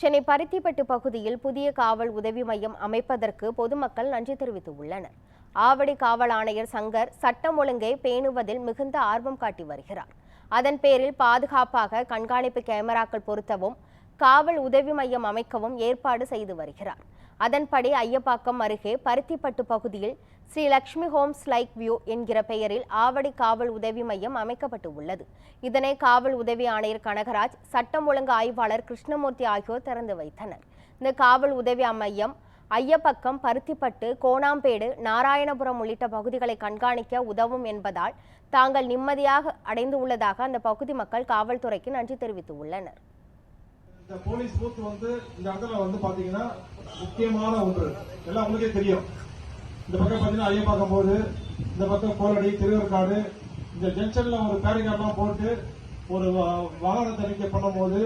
சென்னை பருத்திப்பட்டு பகுதியில் புதிய காவல் உதவி மையம் அமைப்பதற்கு பொதுமக்கள் நன்றி தெரிவித்துள்ளனர். ஆவடி காவல் ஆணையர் சங்கர் சட்டம் ஒழுங்கை பேணுவதில் மிகுந்த ஆர்வம் காட்டி வருகிறார். அதன் பேரில் பாதுகாப்பாக கண்காணிப்பு கேமராக்கள் பொருத்தவும் காவல் உதவி மையம் அமைக்கவும் ஏற்பாடு செய்து வருகிறார். அதன்படி ஐயப்பாக்கம் அருகே பருத்திப்பட்டு பகுதியில் Sri Lakshmi homes lake view என்கிற பெயரில் ஆவடி காவல் உதவி மையம் அமைக்கப்பட்டு உள்ளது. இதனை காவல் உதவி ஆணையர் கனகராஜ், சட்டம் ஒழுங்கு ஆய்வாளர் கிருஷ்ணமூர்த்தி ஆகியோர் திறந்து வைத்தனர். இந்த காவல் உதவி மையம் ஐயப்பக்கம், பருத்திப்பட்டு, கோணாம்பேடு, நாராயணபுரம் உள்ளிட்ட பகுதிகளை கண்காணிக்க உதவும் என்பதால் தாங்கள் நிம்மதியாக அடைந்து உள்ளதாக அந்த பகுதி மக்கள் காவல்துறைக்கு நன்றி தெரிவித்துள்ளனர். இந்த போலீஸ் பூத் இந்த இடத்துல பாத்தீங்கன்னா முக்கியமான ஒன்று எல்லாம் உங்களுக்கே தெரியும். இந்த பக்கம் பாத்தீங்கன்னா ஐயப்பாக்கம் போகுது, இந்த பக்கம் கோலடி, திருவேற்காடு, இந்த ஜங்ஷன்ல ஒரு பேரிகார்ட்லாம் போட்டு ஒரு வாகனத்தை தணிக்கை பண்ணும்போது,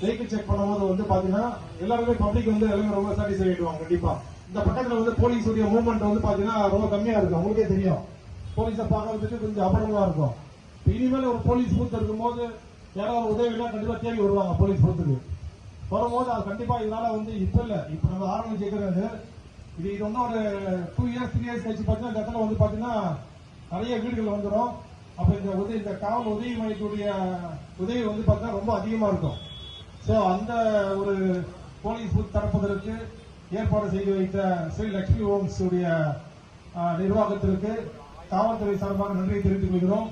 வெஹிக்கிள் செக் பண்ணும்போது பாத்தீங்கன்னா எல்லாருமே பப்ளிக் எல்லாமே ரொம்ப சாட்டிஸ்ஃபை ஆயிடுவாங்க. கண்டிப்பா இந்த பக்கத்துல போலீஸுடைய மூவ்மெண்ட் பாத்தீங்கன்னா ரொம்ப கம்மியா இருக்கும். உங்களுக்கே தெரியும், போலீஸை பார்க்கறதுக்கு கொஞ்சம் அபடமா இருக்கும். இனிமேல் ஒரு போலீஸ் பூத் இருக்கும்போது யாராவது உதவிலாம் கண்டிப்பா தேடி வருவாங்க. போலீஸ் பூத்துக்கு வரும்போது அது கண்டிப்பா இதனால இப்ப இல்ல, இப்ப நம்ம ஆரம்பிச்சிருக்கிறது இது இன்னும் ஒரு 2 years 3 years கழிச்சு பார்த்தீங்கன்னா இந்த இடத்துல பாத்தீங்கன்னா நிறைய வீடுகள் வந்துடும். அப்ப இந்த காவல் உதவி மையத்துடைய உதவி பார்த்தீங்கன்னா ரொம்ப அதிகமா இருக்கும். ஸோ அந்த ஒரு போலீஸ் பூத் தரப்பதற்கு ஏற்பாடு செய்து வைத்த ஸ்ரீ லட்சுமி ஹோம்ஸ் உடைய நிர்வாகத்திற்கு காவல்துறை சார்பாக நன்றியை தெரிவித்துக் கொள்கிறோம்.